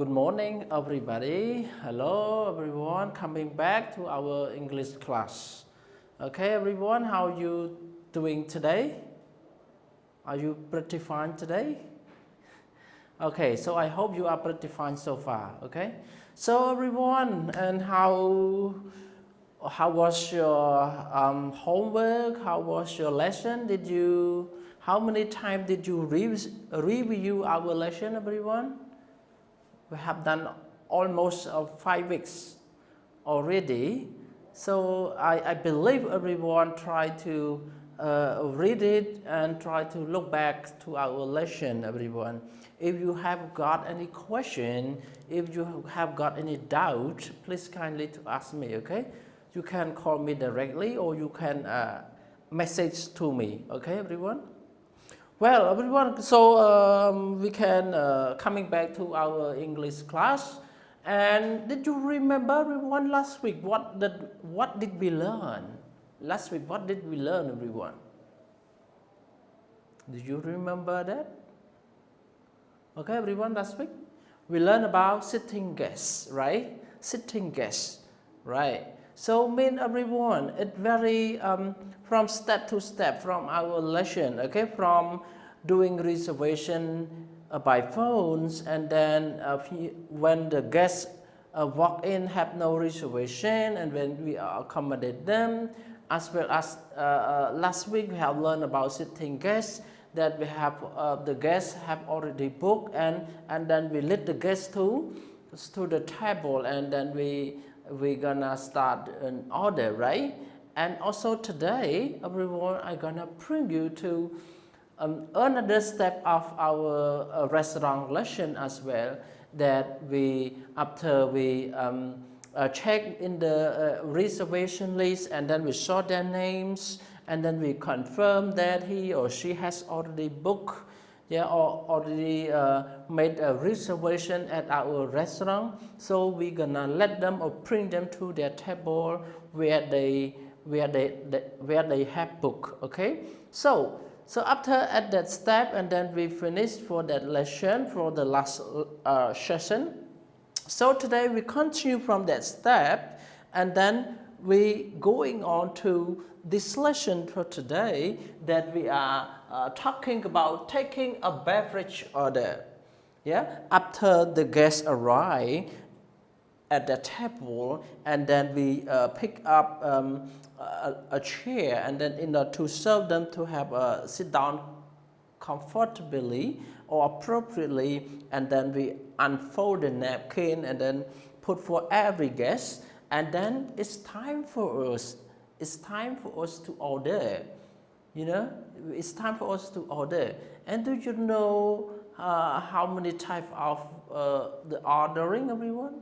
Good morning, everybody. Hello, everyone. Coming back to our English class. Okay, everyone, how are you doing today? Are you pretty fine today? Okay, so I hope you are pretty fine so far. Okay, so everyone, and how was your homework? How was your lesson? How many times did you review our lesson, everyone? We have done almost 5 weeks already, so I believe everyone try to read it and try to look back to our lesson, everyone. If you have got any question, if you have got any doubt, please kindly to ask me, okay? You can call me directly or you can message to me, okay, everyone? Well, everyone, so we can coming back to our English class. And did you remember, everyone, last week what did we learn? Last week, what did we learn, everyone? Do you remember that? Okay, everyone, last week we learned about sitting guests, right? Sitting guests, right? So mean everyone, it very from step to step from our lesson, okay, from doing reservation by phones, and then when the guests walk in have no reservation, and when we accommodate them, as well as last week we have learned about sitting guests, that we have the guests have already booked, and then we lead the guests to the table, and then we're gonna start an order, right? And also today, everyone, I'm gonna bring you to another step of our restaurant lesson as well, that after we check in the reservation list, and then we saw their names, and then we confirm that he or she has already booked, yeah, or already made a reservation at our restaurant. So we're gonna let them or bring them to their table where they have booked. Okay, so after at that step, and then we finished for that lesson for the last session. So today we continue from that step, and then we going on to this lesson for today, that we are talking about taking a beverage order. Yeah, after the guests arrive at the table, and then we pick up a chair, and then in order to serve them to have a sit down comfortably or appropriately, and then we unfold the napkin and then put for every guest, and then it's time for us to order, you know, it's time for us to order. And do you know how many types of the ordering, everyone?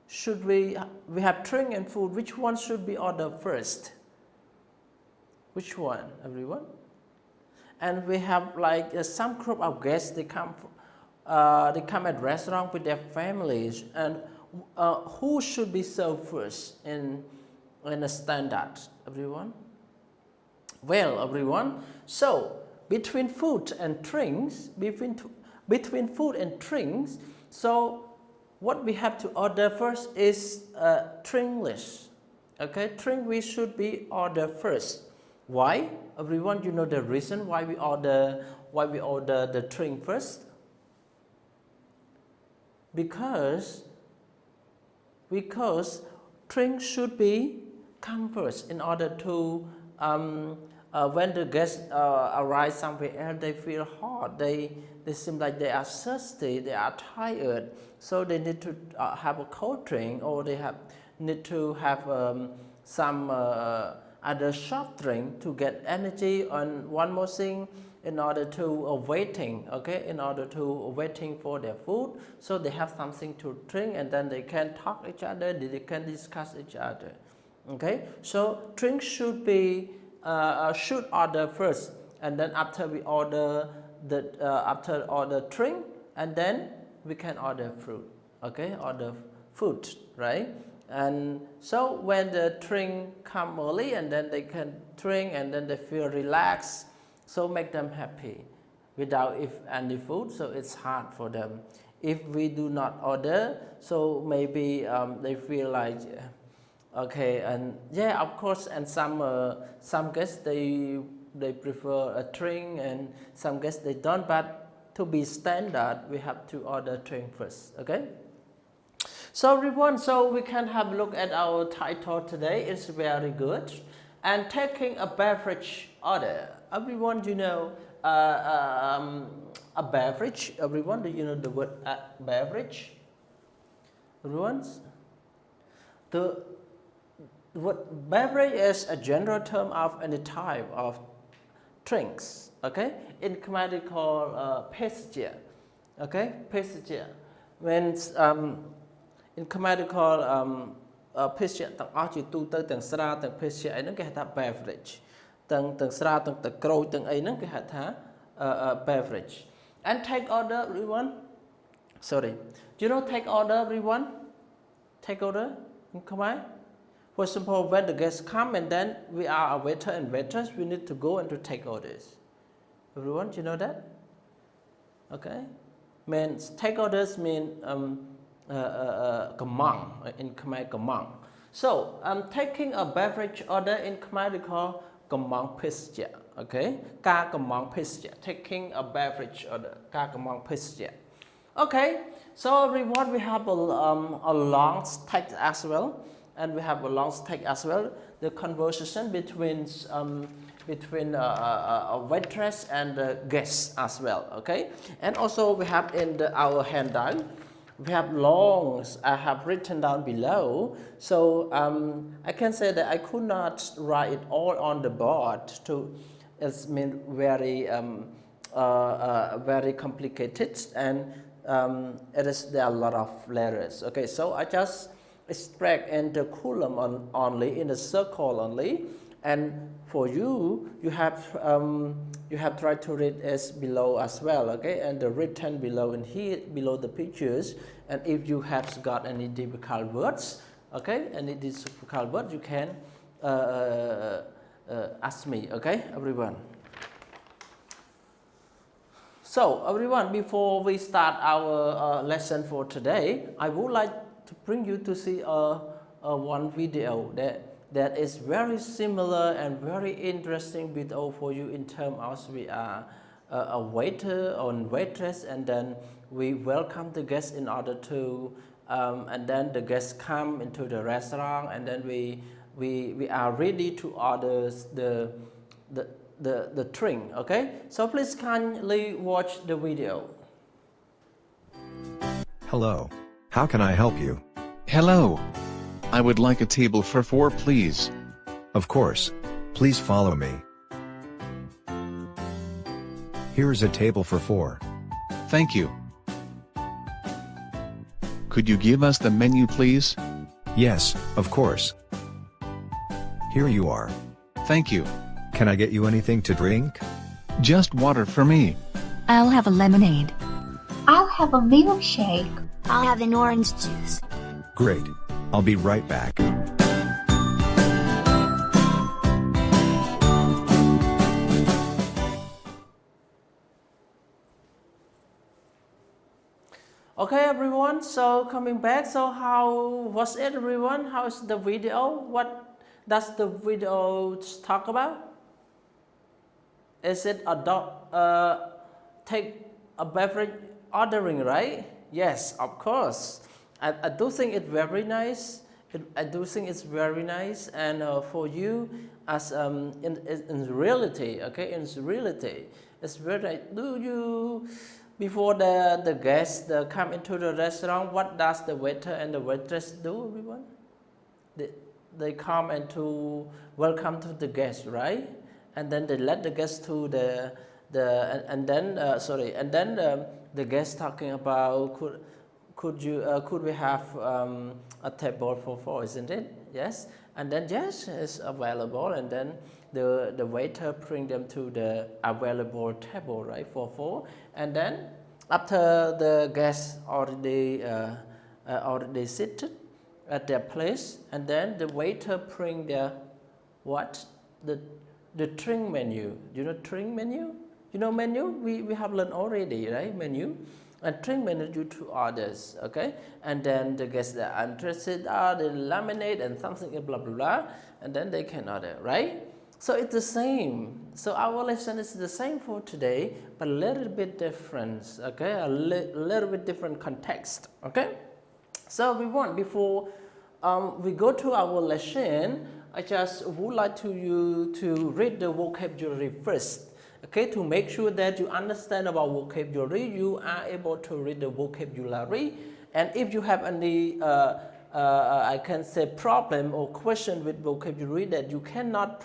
Should we have drink and food, which one should be ordered first? Which one, everyone? And we have like some group of guests, they come at restaurant with their families, and who should be served first in a standard, everyone? Well, everyone, so between food and drinks, so what we have to order first is a drink list. Okay, drink we should be ordered first. Why? Everyone, you know the reason why we order the drink first? Because drink should be come first, in order to when the guests arrive somewhere else, they feel hot, they seem like they are thirsty, they are tired, so they need to have a cold drink, or they need to have some other soft drink to get energy. And one more thing, in order to waiting for their food, so they have something to drink, and then they can talk each other, they can discuss each other. Okay, so drink should be should order first, and then after we order drink, and then we can order food. Okay, order food, right? And so when the drink come early, and then they can drink, and then they feel relaxed, so make them happy. Without any food, so it's hard for them. if we do not order, so maybe they feel like okay, and yeah, of course, and some guests they prefer a drink, and some guests they don't. But to be standard, we have to order drink first. Okay. So everyone, so we can have a look at our title today. It's very good. And taking a beverage order. Everyone, you know a beverage. Everyone, do you know the word beverage? Everyone, the what beverage is a general term of any type of drinks. Okay, in Khmer they call pasture. Okay, pasture. When in Khmer they call pasture ទាំងអស់ជាទូទៅទាំងស្រាទាំងភេសជ្ជៈអីហ្នឹងគេហៅថា beverage ទាំងស្រាទាំងទឹកក្រូចទាំងអីហ្នឹងគេហៅថា beverage. And take order everyone. Sorry, do you know take order everyone? Take order in Khmer. For example, when the guests come and then we are a waiter and waitress, we need to go and to take orders. Everyone, do you know that? Okay, means take orders mean Kamang in Khmer Kamang. So taking a beverage order in Khmer we call Kamang Pisja. Okay, Ka Kamang Pisja. Taking a beverage order, Ka Kamang Pisja. Okay, so everyone, we have a long text as well, and we have a long text as well. The conversation between a waitress and the guests as well. Okay, and also we have in our handout. We have longs I have written down below, so I can say that I could not write it all on the board. It's been very complicated, and there are a lot of letters. Okay, so I just extract in the column only, in the circle only, and for you have tried to read as below as well. Okay, and the written below in here below the pictures. And if you have got any difficult words, okay, any difficult words, you can ask me. Okay, everyone. So everyone, before we start our lesson for today, I would like to bring you to see one video that is very similar and very interesting video for you in terms of we are a waiter or waitress, and then we welcome the guests in order to and then the guests come into the restaurant, and then we are ready to order the drink. Okay, so please kindly watch the video. Hello, how can I help you? Hello. I would like a table for 4, please. Of course, please follow me. Here is a table for 4. Thank you. Could you give us the menu, please? Yes, of course. Here you are. Thank you. Can I get you anything to drink? Just water for me. I'll have a lemonade. I'll have a milkshake. I'll have an orange juice. Great. I'll be right back. Okay, everyone, so coming back, so how was it, everyone? How is the video? What does the video talk about? Is it take a beverage ordering, right? Yes, of course. I do think it's very nice. I do think it's very nice, and for you as in reality, okay, in reality, it's very. Do you before the guests come into the restaurant? What does the waiter and the waitress do, everyone? They come and to welcome to the guests, right? And then they let the guests to and then the guests talking about could we have a table for 4, isn't it? Yes, and then yes, it's available, and then the waiter bring them to the available table, right, for 4, and then after the guests already seated at their place, and then the waiter bring their the drink menu. You know drink menu? You know menu? We have learned already, right? Menu. and 3 minutes you to orders, okay? And then the guests that are interested are the laminate and something blah blah blah, and then they can order, right? So it's the same. So our lesson is the same for today, but a little bit different, okay? A little bit different context, okay? So we want, before we go to our lesson, I just would like to you to read the vocabulary first, okay? To make sure that you understand about vocabulary, you are able to read the vocabulary. And if you have any, I can say, problem or question with vocabulary that you cannot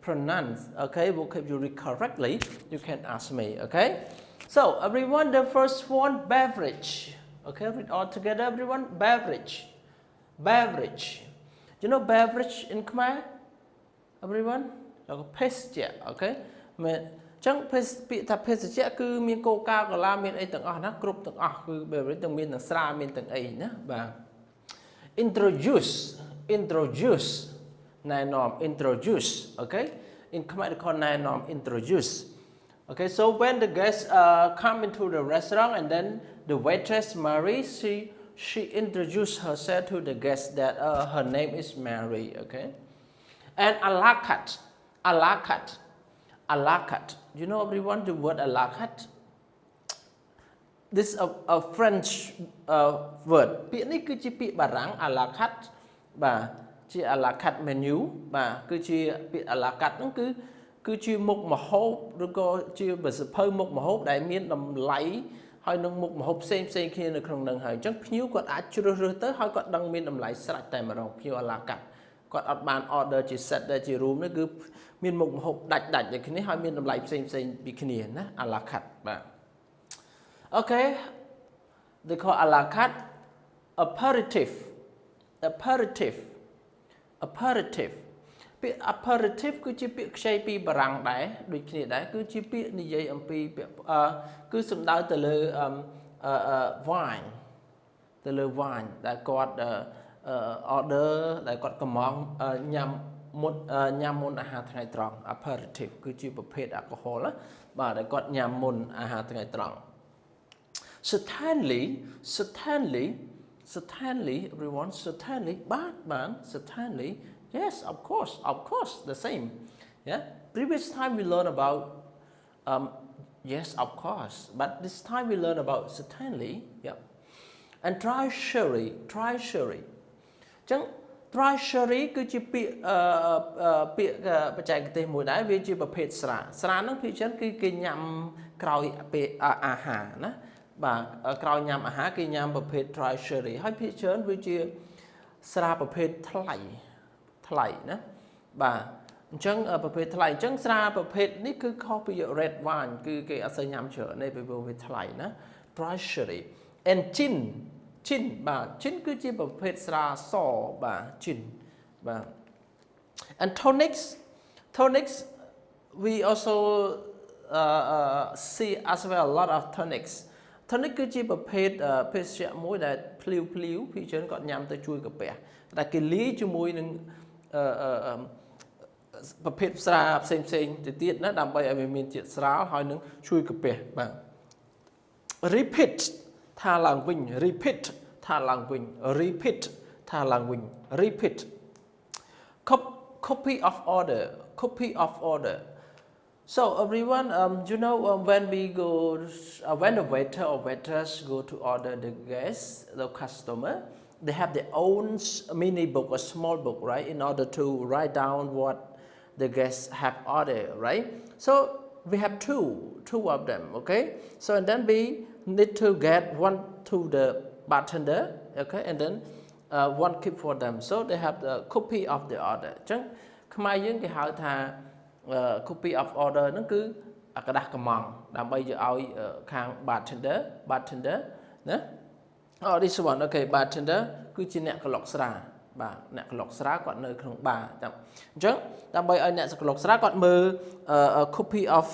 pronounce, okay, vocabulary correctly, you can ask me, okay? So everyone, the first one, beverage. Okay, read all together, everyone. Beverage. Beverage. You know beverage in Khmer? Everyone? Like a okay? Chẳng bị ta pestia cứ miên coca cola miên ấy từng nó group từng cứ beverage từng miên từng sra miên từng ấy nhá. Và introduce. Introduce. Nine norm introduce. Okay? In Khmer they call nine norm introduce. Okay, so when the guests come into the restaurant and then the waitress Mary, she introduced herself to the guests that her name is Mary, okay? And a la carte, a la carte, a la carte. You know everyone the word a la carte? This is a French word. ពាក្យនេះគឺជាពាក្យបារាំង a la carte បាទជា a la carte menu បាទគឺជាពាក្យ a la carte ហ្នឹងគឺជាមុខម្ហូបឬក៏ជាសភៅមុខម្ហូបដែលមានតម្លៃហើយនឹងមុខម្ហូបផ្សេងគ្នានៅក្នុងនឹងហើយអញ្ចឹងភ្ញៀវគាត់អាចជ្រើសរើសទៅហើយគាត់ដឹងមានតម្លៃស្រេចតែម្ដងភ្ញៀវ à la carte គាត់អត់បាន order ជា set ដែលជា room នេះគឺមានមុខម្ហូបដាច់ដូចគ្នាហើយមានតម្លៃផ្សេងពីគ្នាណា à la carte បាទ Okay they call à la carte aperitif aperitif aperitif ពាក្យ aperitif គឺជាពាក្យខ្ចីពីបារាំងដែរដូចគ្នាដែរគឺជាពាក្យនិយាយអំពីគឺសំដៅទៅលើwine ទៅលើ wine ដែលគាត់order ដែលគាត់កំងញ៉ាំមុនអាហារថ្ងៃត្រង់ aperitif គឺជាប្រភេទ alcohol ណាបាទដែលគាត់ញ៉ាំមុនអាហារថ្ងៃត្រង់ certainly everyone certainly certainly yes, of course, the same. Yeah. Previous time we learned about yes, of course, but this time we learn about certainly. Yeah. And try sherry. Chẳng try sherry គឺជាពាក្យបច្ចេកទេសមួយដែរវាជាប្រភេទស្រាហ្នឹងភាគច្រើនគឺគេញ៉ាំក្រោយពេលអាហារណាបាទក្រោយញ៉ាំអាហារគេញ៉ាំប្រភេទ try sherry ហើយភាគច្រើនវាជាស្រាប្រភេទថ្លៃណាបាទអញ្ចឹងប្រភេទថ្លៃអញ្ចឹងស្រាប្រភេទនេះគឺខុសពី red wine គឺគេអត់សូវញ៉ាំច្រើនទេពីព្រោះវាថ្លៃណា dry sherry and gin បាទ gin គឺជាប្រភេទស្រាសបាទ gin បាទ and tonics we also see as well a lot of tonic គឺជាប្រភេទភេសជ្ជៈមួយដែលភ្លាវពីច្រើនគាត់ញ៉ាំទៅជួយកាពះតែគេលាយជាមួយនឹងប្រភេទស្រាផ្សេងទៅទៀតណាដើម្បីឲ្យវាមានជាតិស្រាលហើយនឹងជួយកាពះបាទ repeat ថាឡើងវិញ repeat ថាឡើងវិញ repeat copy of order so everyone you know when we go when the waiter or waitress go to order the guest the customer they have their own mini book or small book, right, in order to write down what the guests have ordered, right? So we have two of them, okay? So and then we need to get one to the bartender, okay, and then one keep for them. So they have the copy of the order. អញ្ចឹងខ្មែរយើងគេហៅថា copy of order ហ្នឹងគឺกระดาษកំងដើម្បីយកឲ្យខាង bartender ណា Oh, this one, okay, bartender គឺជាអ្នកក្លុកស្រាបាទអ្នកក្លុកស្រាគាត់នៅក្នុងបារអញ្ចឹងដើម្បីឲ្យអ្នកក្លុកស្រាគាត់មើល copy of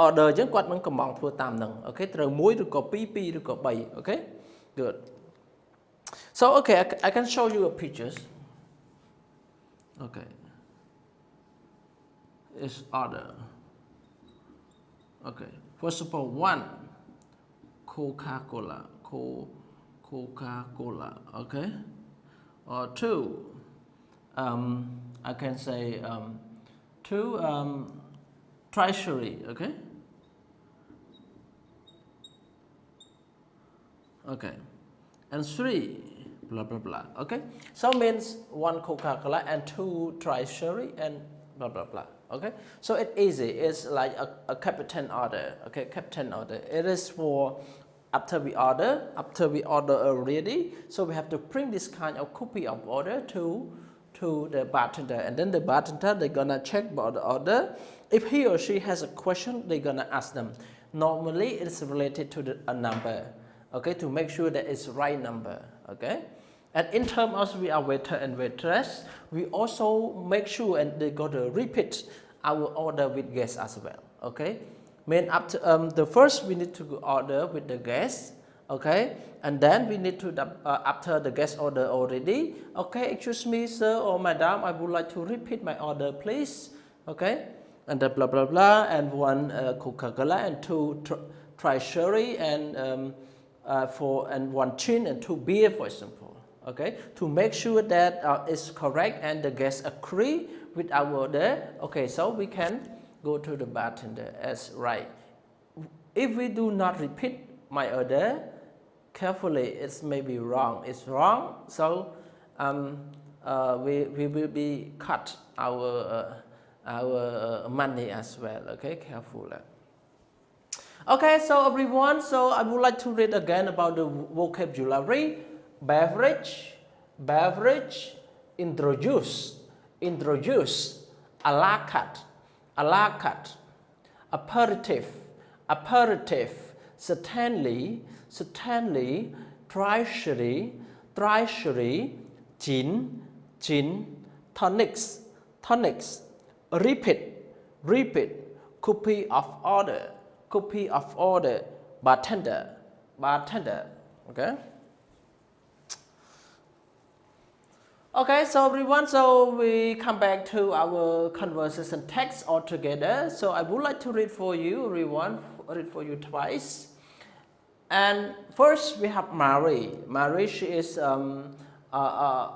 order អញ្ចឹងគាត់នឹងកំងធ្វើតាមហ្នឹងអូខេត្រូវ1ឬក៏2ឬក៏3 okay good so okay I can show you a pictures okay is order okay first of all Coca-Cola, Coca-Cola, okay? Or 2, I can say 2, treasury, okay? Okay, and 3, blah blah blah, okay? So means 1 Coca-Cola and 2 treasury and blah blah blah, okay? So it's easy, it's like a captain order, okay? Captain order, it is for after we order already, so we have to print this kind of copy of order to the bartender, and then the bartender, they're gonna check about the order. If he or she has a question, they're gonna ask them. Normally it's related to a number, okay, to make sure that it's right number, okay? And in terms of we are waiter and waitress, we also make sure and they gotta repeat our order with guests as well, okay? Mean after the first we need to order with the guest, okay, and then we need to after the guest order already, okay, excuse me sir or madam, I would like to repeat my order please, okay, and the blah blah blah, and 1 Coca-Cola and 2 treasury and 1 gin and 2 beer, for example, okay, to make sure that it's correct and the guests agree with our order, okay, so we can go to the bartender as right. If we do not repeat my order carefully, it's maybe wrong. It's wrong, so we will be cut our money as well. Okay, carefully. Okay, so everyone, so I would like to read again about the vocabulary. Beverage, introduce, a la carte, aperitif, certainly, treasury, gin, tonics, repeat, copy of order, bartender, okay? Okay, so everyone, so we come back to our conversation text all together. So I would like to read for you, everyone, read for you twice. And first we have Mary. Mary, she is a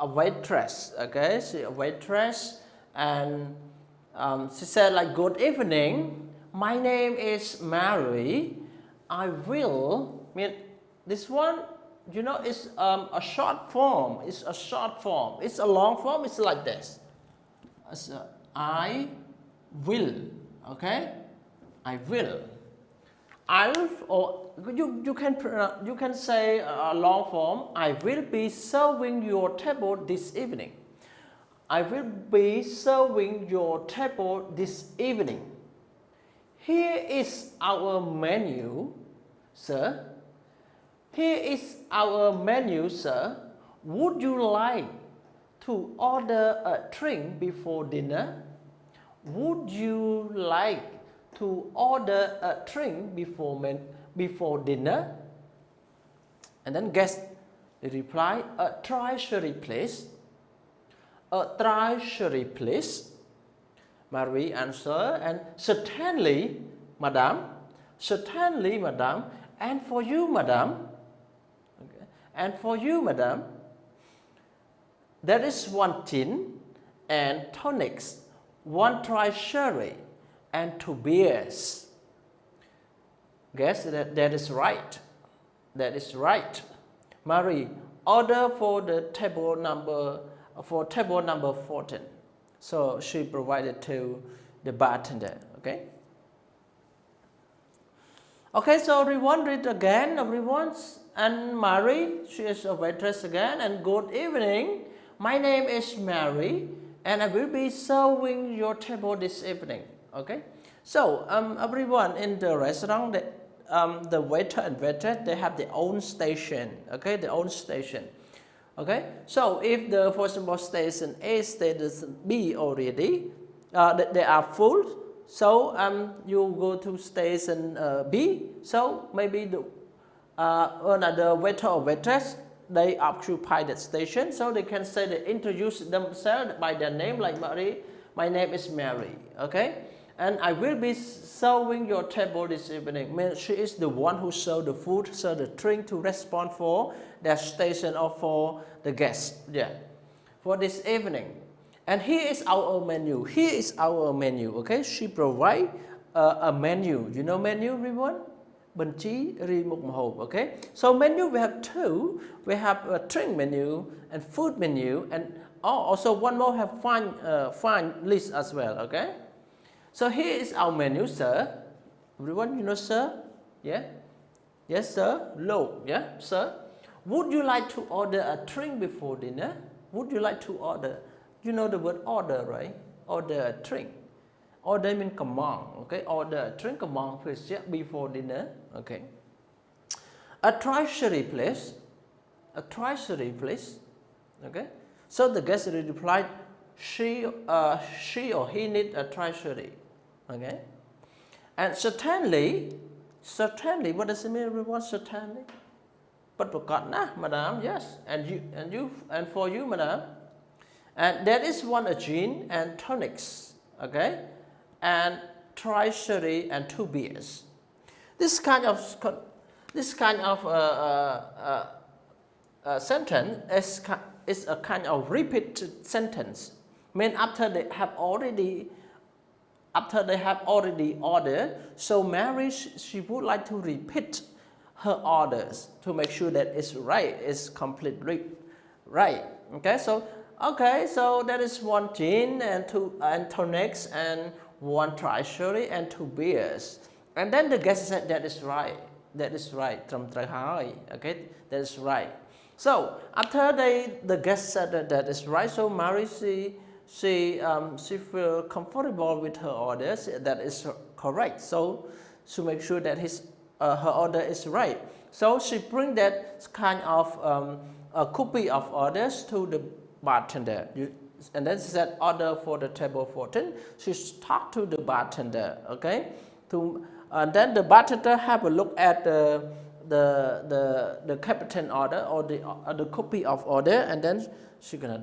waitress, okay? She's a waitress, and she said like, good evening, my name is Mary. I will, this one, you know, it's a short form. It's a short form. It's a long form. It's like this. I will. Okay. I will. Or you can say a long form. I will be serving your table this evening. I will be serving your table this evening. Here is our menu, sir. Here is our menu, sir. Would you like to order a drink before dinner? Would you like to order a drink before dinner? And then guest reply, a treasury please. A treasury please. Marie answered, and certainly, madam. Certainly, madam. And for you, madam. Okay. And for you, madam, there is 1 gin and tonics, 1 treasury, and 2 beers. Guess that is right. That is right. Marie, order for table number 14. So she provided to the bartender. Okay. Okay, so everyone read again, everyone. And Mary, she is a waitress again. And good evening. My name is Mary, and I will be serving your table this evening. Okay. So everyone in the restaurant, the waiter and waitress, they have their own station. Okay, their own station. Okay. So if the, for example, station A, station B already, they are full. So you go to station B. So maybe another waiter or waitress, they occupy that station. So they can say, they introduce themselves by their name, like Mary. My name is Mary. Okay. And I will be serving your table this evening. Means she is the one who serve the food, serve the drink to respond for their station or for the guests. Yeah, for this evening. And here is our menu. Here is our menu. Okay, she provide a menu. You know menu, everyone? Bình chí ri mục hộp. Okay, so menu we have two. We have a drink menu and food menu, and also one more have fine list as well. Okay, so here is our menu, sir. Everyone, you know, sir? Yeah, yes, sir. Low, yeah, sir. Would you like to order a drink before dinner? Would you like to order? You know the word order, right? Order a drink. Order means command. Okay, order a drink, command first, yeah, before dinner. Okay. A treasury place. A treasury place. Okay. So the guest replied, she or he need a treasury. Okay. And certainly, what does it mean, everyone? Certainly. But forgot, nah, madam. Yes. And for you, madam. And there is one a gin and tonics. Okay. And treasury and 2 beers. This kind of sentence is a kind of repeated sentence. Mean after they have already ordered, so Mary she would like to repeat her orders to make sure that it's right, it's completely right. Okay, so that is one gin and 2 and tonics and 1 treasury and 2 beers. And then the guest said, that is right. That is right. Okay, that is right. So after the guest said that is right, so Mary she feel comfortable with her orders. That is correct. So to make sure that her order is right. So she bring that kind of a copy of orders to the bartender. And then she said, order for the table 14. She talked to the bartender, okay? And then the bartender have a look at the captain order or the copy of order, and then she gonna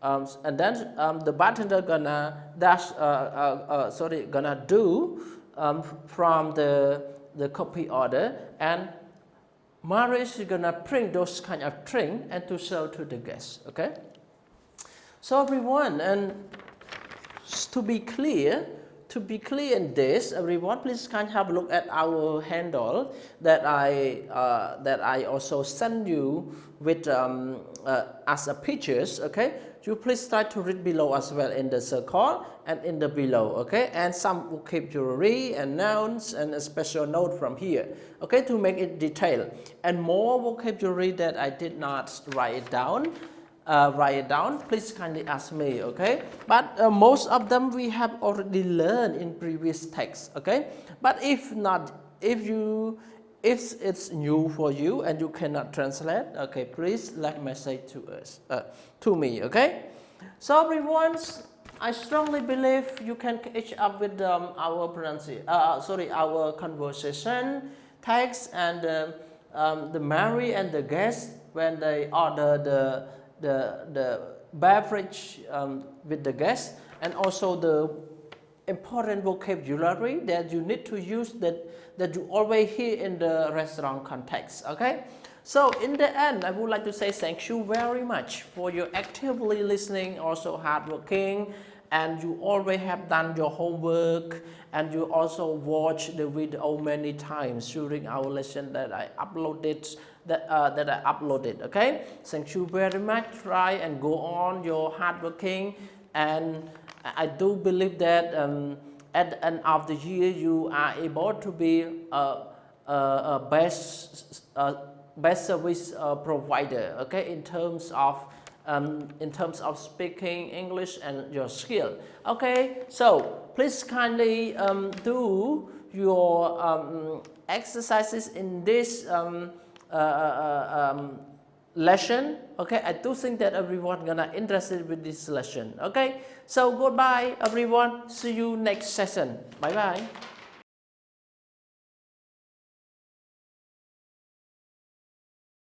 the bartender gonna do from the copy order, and Mary is gonna bring those kind of drink and to serve to the guests, okay? So everyone, and to be clear in this, everyone, please kind of have a look at our handle that I also send you with as a pictures. Okay, you please try to read below as well in the circle and in the below. Okay, and some vocabulary and nouns and a special note from here. Okay, to make it detailed, and more vocabulary that I did not write it down. Please kindly ask me, okay? But most of them we have already learned in previous texts, okay? But if it's new for you and you cannot translate, okay, please let message to me, okay? So everyone, I strongly believe you can catch up with our conversation text and the Mary and the guest when they order the beverage with the guests, and also the important vocabulary that you need to use that you always hear in the restaurant context. Okay, so in the end, I would like to say thank you very much for your actively listening, also hardworking, and you always have done your homework, and you also watch the video many times during our lesson that I uploaded. Okay, thank you very much. Try and go on your hardworking, and I do believe that at the end of the year you are able to be a best service provider. Okay, in terms of speaking English and your skill. Okay, so please kindly do your exercises in this lesson. Okay, I do think that everyone gonna interested with this lesson. Okay, so goodbye everyone, see you next session. Bye bye.